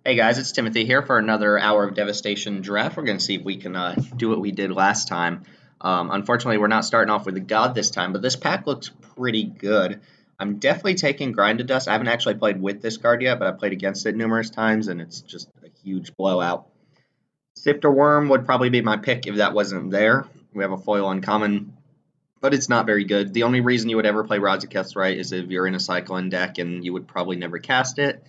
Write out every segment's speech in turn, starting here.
Hey guys, it's Timothy here for another hour of Devastation draft. We're going to see if we can do what we did last time. Unfortunately, we're not starting off with a god this time, but this pack looks pretty good. I'm definitely taking Grind to Dust. I haven't actually played with this card yet, but I've played against it numerous times, and it's just a huge blowout. Sifter Worm would probably be my pick if that wasn't there. We have a foil uncommon, but it's not very good. The only reason you would ever play Razaketh's Right is if you're in a Cyclone deck, and you would probably never cast it.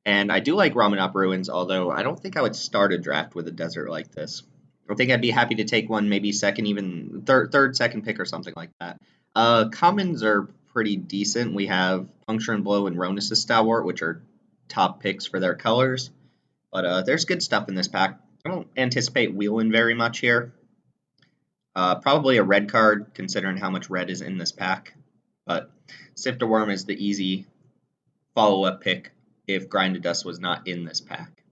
And I do like Ramen Up Ruins, although I don't think I would start a draft with a desert like this. I think I'd be happy to take one, maybe second, even third, second pick or something like that. Commons are pretty decent. We have Puncture and Blow and Ronus' Stalwart, which are top picks for their colors. But there's good stuff in this pack. I don't anticipate wheeling very much here. Probably a red card, considering how much red is in this pack. But Sifter Worm is the easy follow-up pick if Grind to Dust was not in this pack.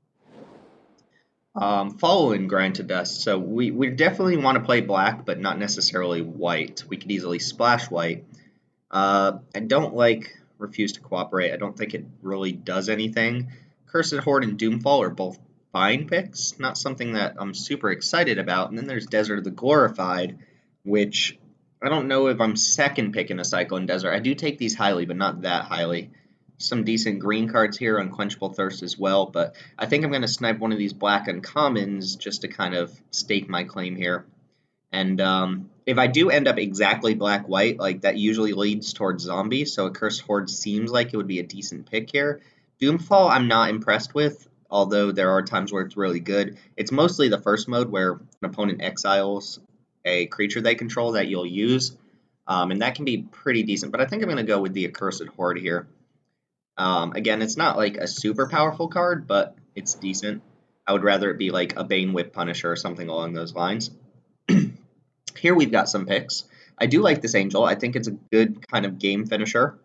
Following Grind to Dust, so we definitely want to play black, but not necessarily white. We could easily splash white. I don't like Refuse to Cooperate. I don't think it really does anything. Cursed Horde and Doomfall are both fine picks, not something that I'm super excited about. And then there's Desert of the Glorified, which I don't know if I'm second picking a Cyclone Desert. I do take these highly, but not that highly. Some decent green cards here, Unquenchable Thirst as well, but I think I'm going to snipe one of these black uncommons just to kind of stake my claim here. And if I do end up exactly black-white, like that usually leads towards zombie, so a Cursed Horde seems like it would be a decent pick here. Doomfall I'm not impressed with, although there are times where it's really good. It's mostly the first mode where an opponent exiles a creature they control that you'll use, and that can be pretty decent, but I think I'm going to go with the Accursed Horde here. Again, it's not like a super powerful card, but it's decent. I would rather it be like a Bane Whip Punisher or something along those lines. Here we've got some picks. I do like this Angel. I think it's a good kind of game finisher.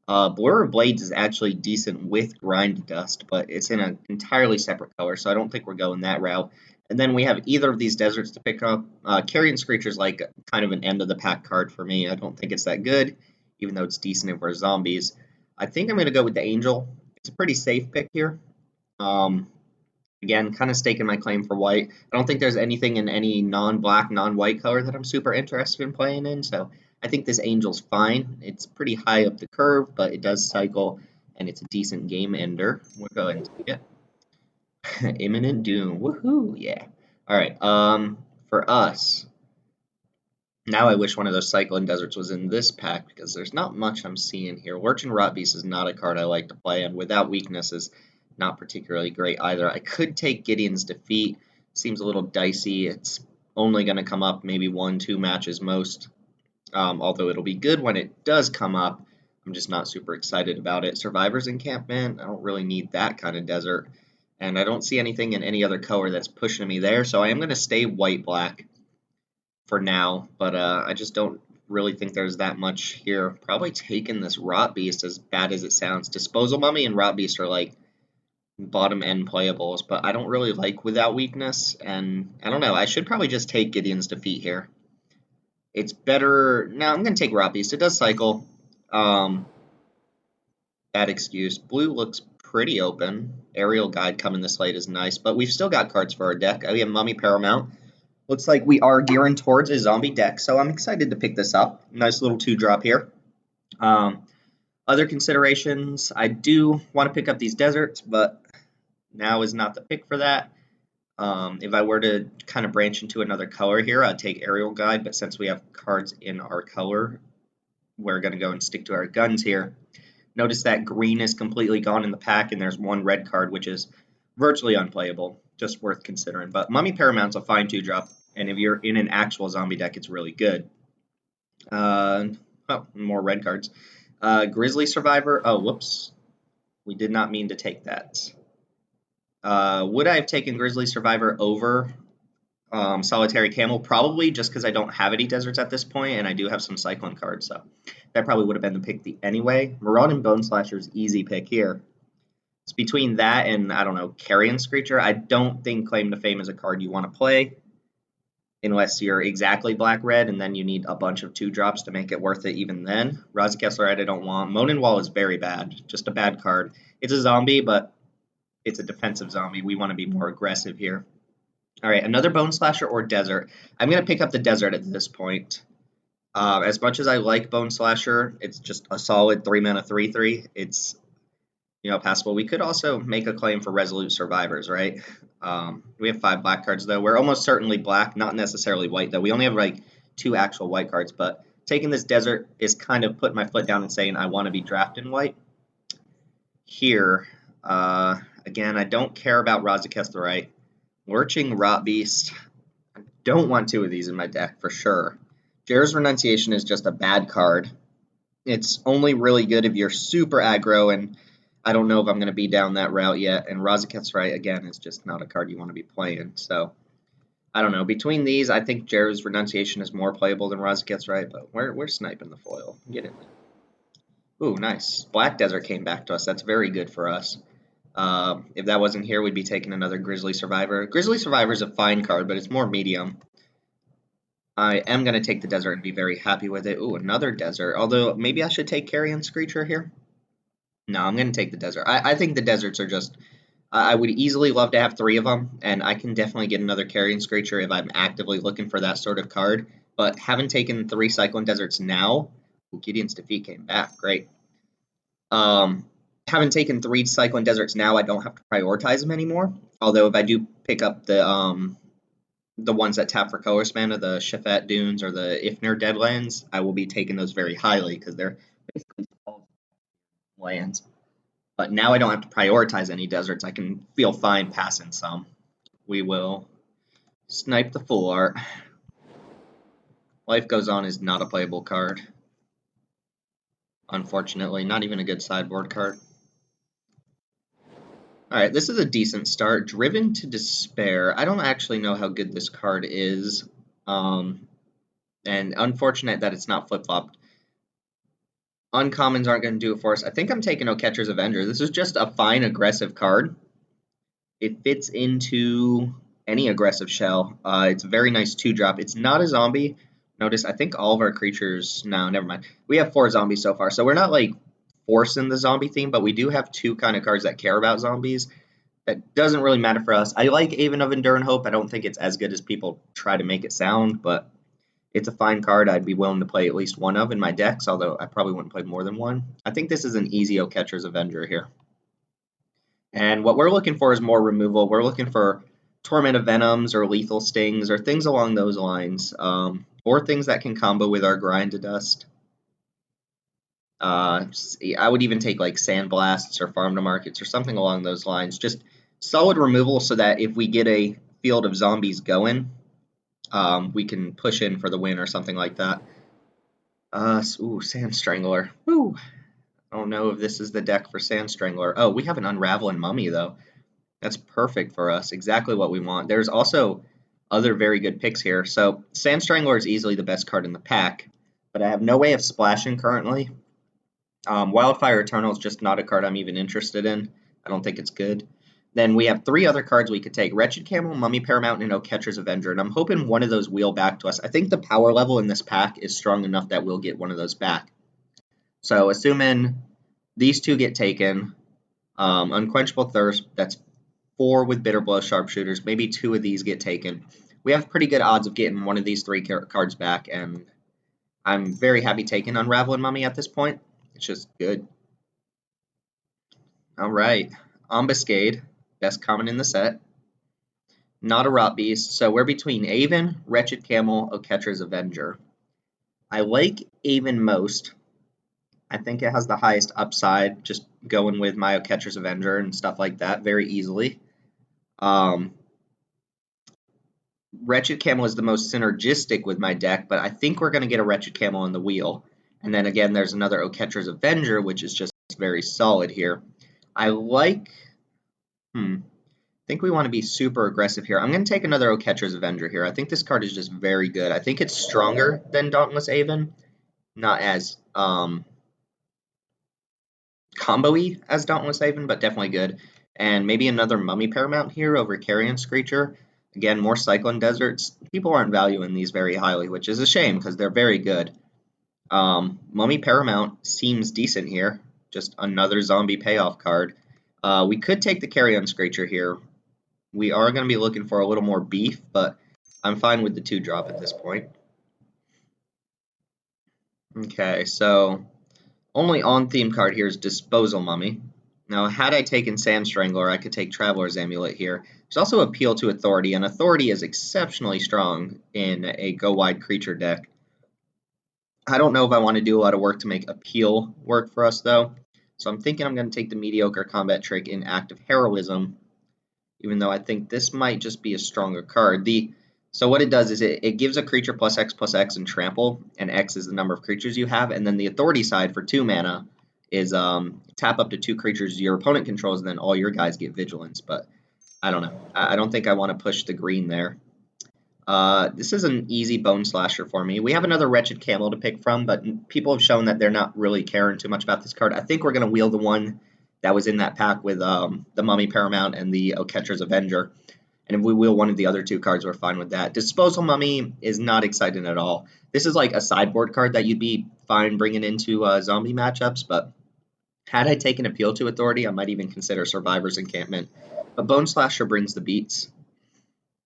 Blur of Blades is actually decent with Grind Dust, but it's in an entirely separate color, so I don't think we're going that route. And then we have either of these deserts to pick up. Carrion Screecher is like kind of an end-of-the-pack card for me. I don't think it's that good, even though it's decent if we're zombies. I think I'm going to go with the Angel. It's a pretty safe pick here. Again, kind of staking my claim for white. I don't think there's anything in any non-black, non-white color that I'm super interested in playing in, so I think this Angel's fine. It's pretty high up the curve, but it does cycle, and it's a decent game ender. We'll go ahead and take it. Imminent Doom. Woohoo! Yeah. All right. For us, now I wish one of those Cyclone Deserts was in this pack, because there's not much I'm seeing here. Lurchin Rotbeast is not a card I like to play, and Without Weakness is not particularly great either. I could take Gideon's Defeat. Seems a little dicey. It's only going to come up maybe 1-2 matches most, although it'll be good when it does come up. I'm just not super excited about it. Survivor's Encampment, I don't really need that kind of desert, and I don't see anything in any other color that's pushing me there, so I am going to stay white-black for now, but I just don't really think there's that much here. Probably taking this Rot Beast, as bad as it sounds. Disposal Mummy and Rot Beast are like bottom end playables, but I don't really like Without Weakness, and I don't know, I should probably just take Gideon's Defeat here. It's better. No, I'm going to take Rot Beast. It does cycle. Bad excuse. Blue looks pretty open. Aerial Guide coming this late is nice, but we've still got cards for our deck. We have Mummy Paramount. Looks like we are gearing towards a zombie deck, so I'm excited to pick this up. Nice little 2-drop here. Other considerations, I do want to pick up these deserts, but now is not the pick for that. If I were to kind of branch into another color here, I'd take Aerial Guide, but since we have cards in our color, we're going to go and stick to our guns here. Notice that green is completely gone in the pack, and there's one red card, which is virtually unplayable. Just worth considering. But Mummy Paramount's a fine 2-drop, and if you're in an actual zombie deck, it's really good. Oh, more red cards. Grizzly Survivor. Oh, whoops. We did not mean to take that. Would I have taken Grizzly Survivor over Solitary Camel? Probably, just because I don't have any deserts at this point, and I do have some Cyclone cards, so that probably would have been the pick anyway. Maraud and Bone Slasher's easy pick here. It's between that and, I don't know, Carrion Screecher. I don't think Claim to Fame is a card you want to play unless you're exactly black-red, and then you need a bunch of 2-drops to make it worth it even then. Razaketh's Right I don't want. Moanin' Wall is very bad. Just a bad card. It's a zombie, but it's a defensive zombie. We want to be more aggressive here. All right, another Bone Slasher or Desert. I'm going to pick up the Desert at this point. As much as I like Bone Slasher, it's just a solid 3-mana 3/3. It's, passable. We could also make a claim for Resolute Survivors, right? We have 5 black cards, though. We're almost certainly black, not necessarily white, though. We only have, like, 2 actual white cards, but taking this Desert is kind of putting my foot down and saying I want to be drafting white. Here, again, I don't care about Razaketh the Right. Lurching Rot Beast. I don't want 2 of these in my deck, for sure. Jarr's Renunciation is just a bad card. It's only really good if you're super aggro, and I don't know if I'm going to be down that route yet. And Razaketh's Right, again, is just not a card you want to be playing. So, I don't know. Between these, I think Jarr's Renunciation is more playable than Razaketh's Right, but we're sniping the foil. Get in there. Ooh, nice. Black Desert came back to us. That's very good for us. If that wasn't here, we'd be taking another Grizzly Survivor. Grizzly Survivor is a fine card, but it's more medium. I am going to take the Desert and be very happy with it. Ooh, another Desert. Although, maybe I should take Carrion Screecher here. No, I'm going to take the Desert. I think the Deserts are just... I would easily love to have 3 of them, and I can definitely get another Carrion Screecher if I'm actively looking for that sort of card. But having taken 3 Cyclone Deserts now... Ooh, Gideon's Defeat came back. Great. Having taken 3 Cyclone Deserts now, I don't have to prioritize them anymore. Although if I do pick up the ones that tap for color mana, the Shafet Dunes or the Ifnir Deadlands, I will be taking those very highly because they're basically all lands. But now I don't have to prioritize any deserts. I can feel fine passing some. We will snipe the full art. Life Goes On is not a playable card. Unfortunately, not even a good sideboard card. Alright, this is a decent start. Driven to Despair. I don't actually know how good this card is. And unfortunate that it's not flip-flopped. Uncommons aren't going to do it for us. I think I'm taking Oketcher's Avenger. This is just a fine aggressive card. It fits into any aggressive shell. It's a very nice 2-drop. It's not a zombie. Notice, I think all of our creatures... No, never mind. We have 4 zombies so far, so we're not, like, forcing the zombie theme, but we do have 2 kind of cards that care about zombies. That doesn't really matter for us. I like Haven of Enduring Hope. I don't think it's as good as people try to make it sound, but it's a fine card I'd be willing to play at least 1 of in my decks, although I probably wouldn't play more than 1. I think this is an easy Oketcher's Avenger here. And what we're looking for is more removal. We're looking for Torment of Venoms or Lethal Stings or things along those lines, or things that can combo with our Grind to Dust. I would even take like Sandblasts or Farm to Markets or something along those lines. Just solid removal so that if we get a field of zombies going, we can push in for the win or something like that. Ooh, Sand Strangler. Woo! I don't know if this is the deck for Sand Strangler. Oh, we have an Unraveling Mummy, though. That's perfect for us. Exactly what we want. There's also other very good picks here. So, Sand Strangler is easily the best card in the pack, but I have no way of splashing currently. Wildfire Eternal is just not a card I'm even interested in. I don't think it's good. Then we have 3 other cards we could take. Wretched Camel, Mummy Paramount, and Oketcher's Avenger. And I'm hoping one of those wheel back to us. I think the power level in this pack is strong enough that we'll get one of those back. So assuming these 2 get taken, Unquenchable Thirst, that's 4 with Bitter Blow Sharpshooters. Maybe 2 of these get taken. We have pretty good odds of getting one of these 3 cards back. And I'm very happy taking Unraveling Mummy at this point. It's just good. All right. Ambuscade, best common in the set. Not a Rot Beast, so we're between Aven, Wretched Camel, Oketcher's Avenger. I like Aven most. I think it has the highest upside, just going with my Oketcher's Avenger and stuff like that very easily. Wretched Camel is the most synergistic with my deck, but I think we're going to get a Wretched Camel on the wheel. And then again, there's another Oketcher's Avenger, which is just very solid here. I like... I think we want to be super aggressive here. I'm going to take another Oketcher's Avenger here. I think this card is just very good. I think it's stronger than Dauntless Aven. Not as combo-y as Dauntless Aven, but definitely good. And maybe another Mummy Paramount here over Carrion Screecher. Again, more Cyclone Deserts. People aren't valuing these very highly, which is a shame because they're very good. Mummy Paramount seems decent here. Just another zombie payoff card. We could take the Carrion Screecher here. We are going to be looking for a little more beef, but I'm fine with the 2-drop at this point. Okay, so only on-theme card here is Disposal Mummy. Now, had I taken Sand Strangler, I could take Traveler's Amulet here. There's also Appeal to Authority, and Authority is exceptionally strong in a go-wide creature deck. I don't know if I want to do a lot of work to make Appeal work for us, though. So I'm thinking I'm going to take the Mediocre Combat Trick in Active Heroism, even though I think this might just be a stronger card. So what it does is it gives a creature +X and trample, and X is the number of creatures you have, and then the authority side for 2 mana is tap up to 2 creatures your opponent controls, and then all your guys get vigilance, but I don't know. I don't think I want to push the green there. This is an easy Bone Slasher for me. We have another Wretched Camel to pick from, but people have shown that they're not really caring too much about this card. I think we're going to wheel the one that was in that pack with the Mummy Paramount and the Oketra's Avenger. And if we wheel one of the other 2 cards, we're fine with that. Disposal Mummy is not exciting at all. This is like a sideboard card that you'd be fine bringing into zombie matchups, but had I taken Appeal to Authority, I might even consider Survivor's Encampment. But Bone Slasher brings the beats.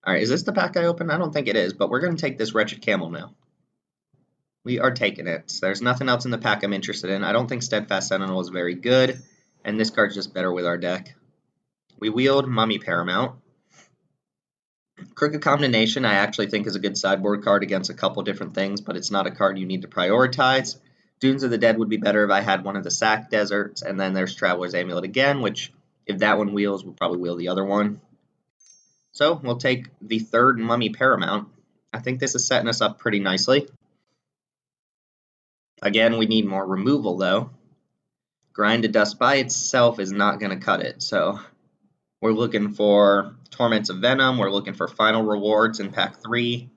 Alright, is this the pack I opened? I don't think it is, but we're going to take this Wretched Camel now. We are taking it. There's nothing else in the pack I'm interested in. I don't think Steadfast Sentinel is very good, and this card's just better with our deck. We wheeled Mummy Paramount. Crooked Combination I actually think is a good sideboard card against a couple different things, but it's not a card you need to prioritize. Dunes of the Dead would be better if I had one of the Sack Deserts, and then there's Traveler's Amulet again, which if that one wheels, we'll probably wheel the other one. So we'll take the 3rd Mummy Paramount. I think this is setting us up pretty nicely. Again, we need more removal though. Grind to Dust by itself is not going to cut it, so we're looking for Torments of Venom. We're looking for Final Rewards in Pack 3.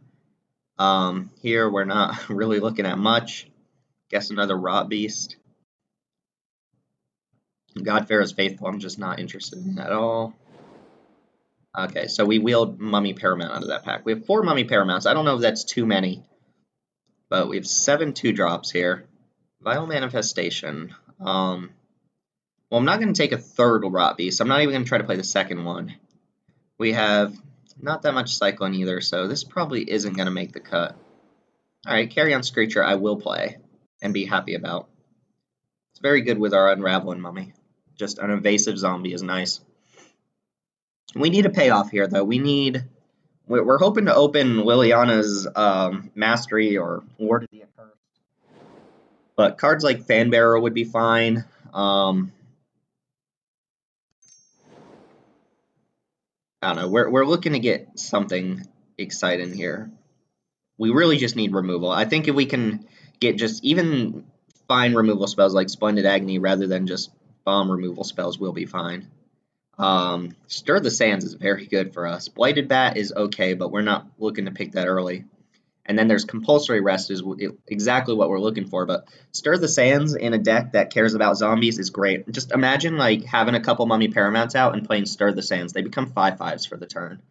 Here, we're not really looking at much. Guess another Rot Beast. Godfair is Faithful. I'm just not interested in at all. Okay, so we wheeled Mummy Paramount out of that pack. We have 4 Mummy Paramounts. I don't know if that's too many, but we have 7 2-drops here. Vile Manifestation. Well, I'm not going to take a 3rd Rot Beast. I'm not even going to try to play the 2nd one. We have not that much Cyclone either, so this probably isn't going to make the cut. Alright, Carrion Screecher I will play and be happy about. It's very good with our Unraveling Mummy. Just an evasive zombie is nice. We need a payoff here, though. We're hoping to open Liliana's Mastery or Ward of the Accursed. But cards like Fanbearer would be fine. I don't know. We're looking to get something exciting here. We really just need removal. I think if we can get just even fine removal spells like Splendid Agony rather than just bomb removal spells, we'll be fine. Stir the Sands is very good for us. Blighted Bat is okay, but we're not looking to pick that early. And then there's Compulsory Rest is exactly what we're looking for, but Stir the Sands in a deck that cares about zombies is great. Just imagine like having a couple Mummy Paramounts out and playing Stir the Sands. They become 5/5s for the turn.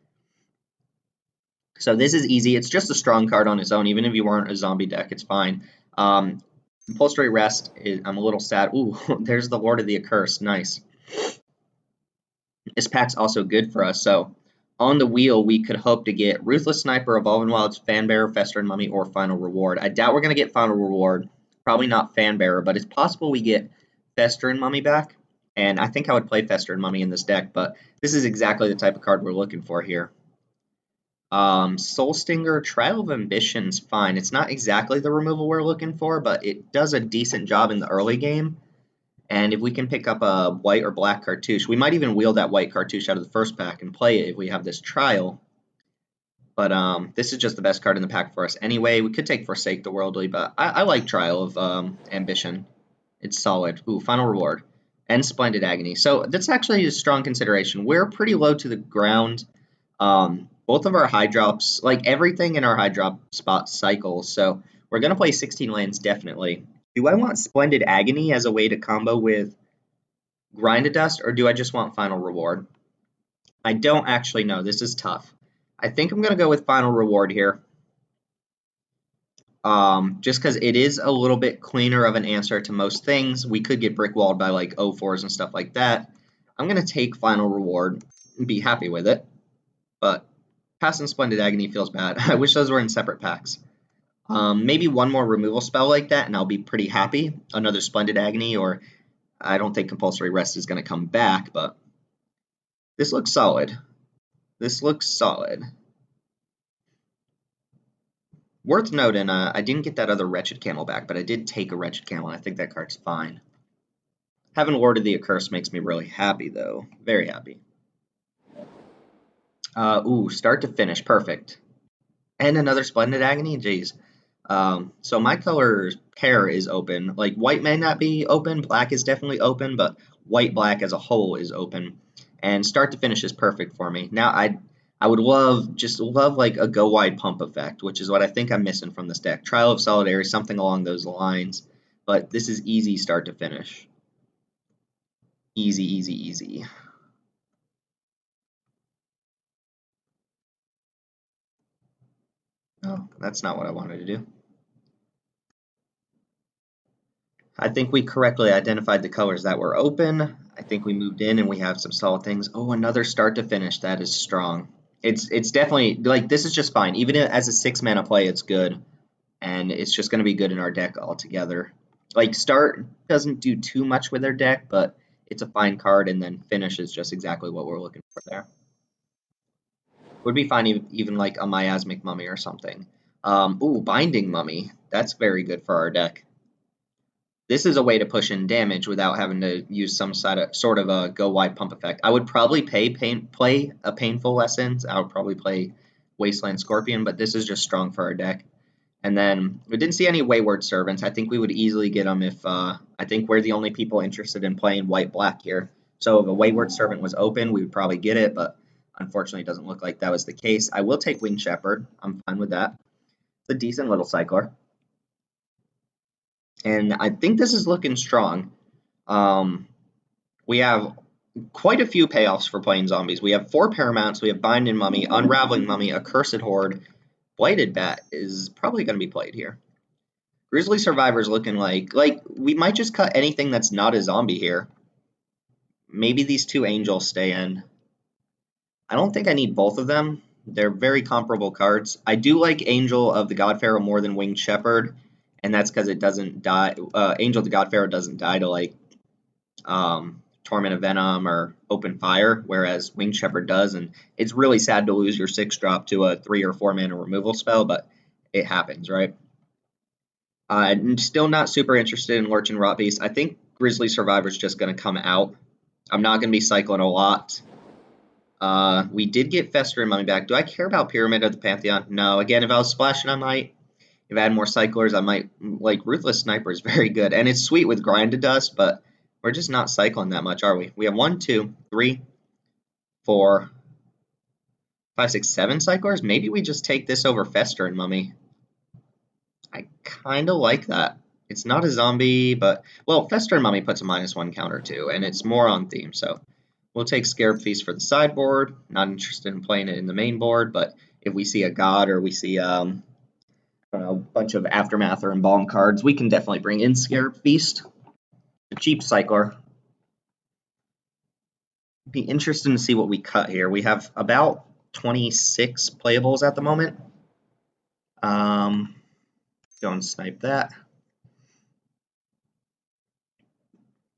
So this is easy. It's just a strong card on its own. Even if you weren't a zombie deck, it's fine. Compulsory Rest, I'm a little sad. Ooh, there's the Lord of the Accursed. Nice. This pack's also good for us, so on the wheel, we could hope to get Ruthless Sniper, Evolving Wilds, Fanbearer, Festering Mummy, or Final Reward. I doubt we're going to get Final Reward. Probably not Fanbearer, but it's possible we get Festering Mummy back. And I think I would play Festering Mummy in this deck, but this is exactly the type of card we're looking for here. Soul Stinger, Trial of Ambition's fine. It's not exactly the removal we're looking for, but it does a decent job in the early game. And if we can pick up a white or black cartouche, we might even wheel that white cartouche out of the first pack and play it if we have this trial. But this is just the best card in the pack for us anyway. We could take Forsake the Worldly, but I like Trial of Ambition. It's solid. Ooh, Final Reward. And Splendid Agony. So that's actually a strong consideration. We're pretty low to the ground. Both of our high drops, like everything in our high drop spot cycles. So we're going to play 16 lands definitely. Do I want Splendid Agony as a way to combo with Grind to Dust, or do I just want Final Reward? I don't actually know. This is tough. I think I'm going to go with Final Reward here. Just because it is a little bit cleaner of an answer to most things. We could get brickwalled by like O4s and stuff like that. I'm going to take Final Reward and be happy with it, but passing Splendid Agony feels bad. I wish those were in separate packs. Maybe one more removal spell like that, and I'll be pretty happy. Another Splendid Agony, or I don't think Compulsory Rest is going to come back, but this looks solid. This looks solid. Worth noting, I didn't get that other Wretched Camel back, but I did take a Wretched Camel, and I think that card's fine. Having Warded the Accursed makes me really happy, though. Very happy. Ooh, start to finish. Perfect. And another Splendid Agony? Jeez. So my color pair is open. Like, white may not be open, black is definitely open, but white-black as a whole is open. And start to finish is perfect for me. Now, I would love like a go wide pump effect, which is what I think I'm missing from this deck. Trial of Solidarity, something along those lines. But this is easy start to finish. Easy, easy, easy. Oh, that's not what I wanted to do. I think we correctly identified the colors that were open. I think we moved in and we have some solid things. Oh, another start to finish. That is strong. It's definitely, like, this is just fine. Even as a 6-mana play, it's good. And it's just going to be good in our deck altogether. Like, start doesn't do too much with their deck, but it's a fine card, and then finish is just exactly what we're looking for there. Would be fine even like a Miasmic Mummy or something. Ooh, Binding Mummy. That's very good for our deck. This is a way to push in damage without having to use some sort of a go wide pump effect. I would probably play a Painful Lessons. I would probably play Wasteland Scorpion, but this is just strong for our deck. And then we didn't see any Wayward Servants. I think we would easily get them if I think we're the only people interested in playing white-black here. So if a Wayward Servant was open, we would probably get it, but unfortunately it doesn't look like that was the case. I will take Winged Shepherd. I'm fine with that. It's a decent little cycler. And I think this is looking strong. We have quite a few payoffs for playing zombies. We have 4 Paramounts, we have Binding Mummy, Unraveling Mummy, Accursed Horde. Blighted Bat is probably going to be played here. Grizzly Survivor's looking like we might just cut anything that's not a zombie here. Maybe these 2 Angels stay in. I don't think I need both of them. They're very comparable cards. I do like Angel of the God Pharaoh more than Winged Shepherd, and that's because it doesn't die. Angel of the God Pharaoh doesn't die to like Torment of Venom or Open Fire, whereas Winged Shepherd does, and it's really sad to lose your 6-drop to a 3 or 4 mana removal spell, but it happens, right? I'm still not super interested in Lurch and Rot Beast. I think Grizzly Survivor's just going to come out. I'm not going to be cycling a lot. We did get Fester and Mummy back. Do I care about Pyramid of the Pantheon? No. Again, if I was splashing, I might. If I had more cyclers, I might. Like, Ruthless Sniper is very good. And it's sweet with Grinded Dust, but we're just not cycling that much, are we? We have 1, 2, 3, 4, 5, 6, 7 cyclers. Maybe we just take this over Fester and Mummy. I kind of like that. It's not a zombie, but, well, Fester and Mummy puts a -1 counter too, and it's more on theme, so we'll take Scarab Feast for the sideboard. Not interested in playing it in the main board, but if we see a God or we see I don't know, a bunch of Aftermath or Embalm cards, we can definitely bring in Scarab Feast. A cheap cycler. Be interesting to see what we cut here. We have about 26 playables at the moment. Go and snipe that.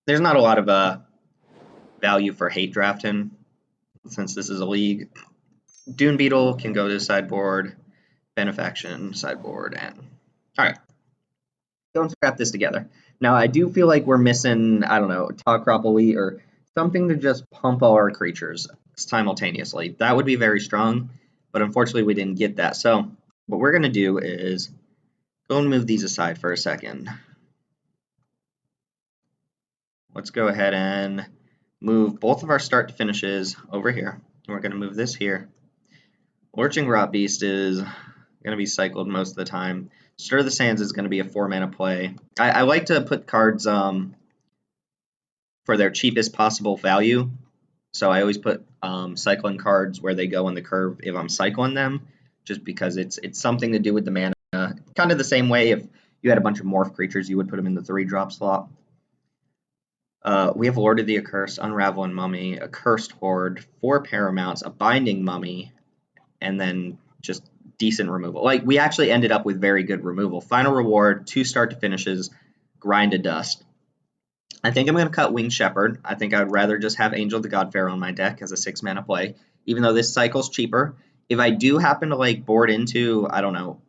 There's not a lot of value for hate drafting since this is a league. Dune Beetle can go to the sideboard, Benefaction, sideboard, and alright. Go and scrap this together. Now I do feel like we're missing, I don't know, Tawcrop Elite or something to just pump all our creatures simultaneously. That would be very strong, but unfortunately we didn't get that. So what we're going to do is go and move these aside for a second. Let's go ahead and move both of our start to finishes over here. We're going to move this here. Lurching Rot Beast is going to be cycled most of the time. Stir the Sands is going to be a 4-mana play. I like to put cards for their cheapest possible value. So I always put cycling cards where they go in the curve if I'm cycling them, just because it's something to do with the mana. Kind of the same way if you had a bunch of morph creatures, you would put them in the 3-drop slot. We have Lord of the Accursed, Unravel and Mummy, Accursed Horde, 4 Paramounts, a Binding Mummy, and then just decent removal. Like, we actually ended up with very good removal. Final reward, 2 start to finishes, Grind to Dust. I think I'm going to cut Winged Shepherd. I think I'd rather just have Angel the God Pharaoh on my deck as a 6-mana play, even though this cycle's cheaper. If I do happen to, like, board into, I don't know,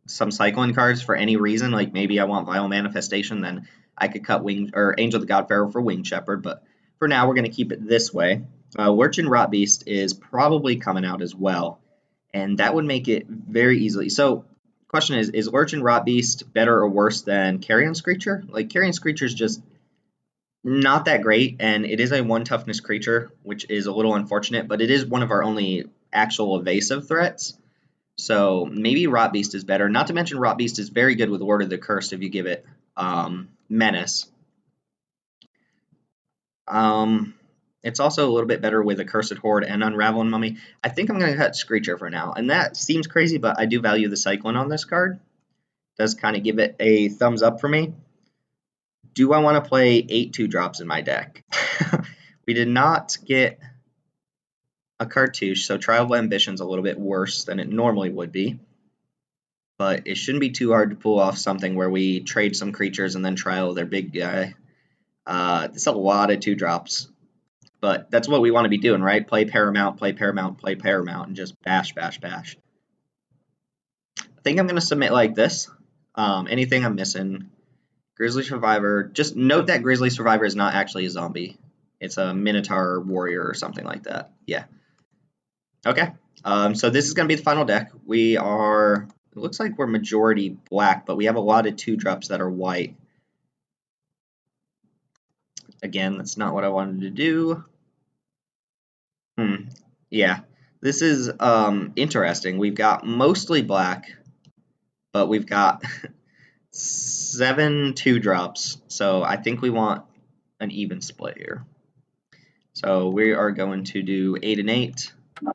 some cycling cards for any reason, like maybe I want Vile Manifestation, then I could cut Angel the God Pharaoh for Winged Shepherd, but for now we're going to keep it this way. Lurchin Rot Beast is probably coming out as well, and that would make it very easily. So, question is Lurchin Rot Beast better or worse than Carrion Screecher? Like, Carrion Screecher is just not that great, and it is a 1 toughness creature, which is a little unfortunate, but it is one of our only actual evasive threats. So maybe Rot Beast is better. Not to mention Rot Beast is very good with Lord of the Cursed if you give it Menace. It's also a little bit better with Accursed Horde and Unravel and Mummy. I think I'm going to cut Screecher for now. And that seems crazy, but I do value the Cyclone on this card. Does kind of give it a thumbs up for me. Do I want to play 8 2-drops in my deck? We did not get a Cartouche, so Trial of Ambition's a little bit worse than it normally would be. But it shouldn't be too hard to pull off something where we trade some creatures and then trial their big guy. It's a lot of 2-drops. But that's what we want to be doing, right? Play Paramount, play Paramount, play Paramount, and just bash, bash, bash. I think I'm going to submit like this. Anything I'm missing? Grizzly Survivor. Just note that Grizzly Survivor is not actually a zombie. It's a Minotaur warrior or something like that. Yeah. Okay. So this is going to be the final deck. We are... It looks like we're majority black, but we have a lot of 2-drops that are white. Again, that's not what I wanted to do. Yeah. This is interesting. We've got mostly black, but we've got 7 2-drops. So I think we want an even split here. So we are going to do 8 and 8. Well,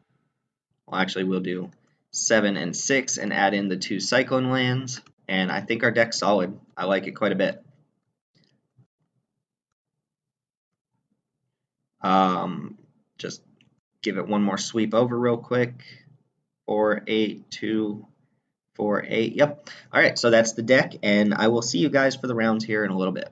actually, we'll do 7 and 6 and add in the 2 Cyclone lands. And I think our deck's solid. I like it quite a bit. Just give it one more sweep over real quick. 4, 8, 2, 4, 8. Yep. All right, so that's the deck, and I will see you guys for the rounds here in a little bit.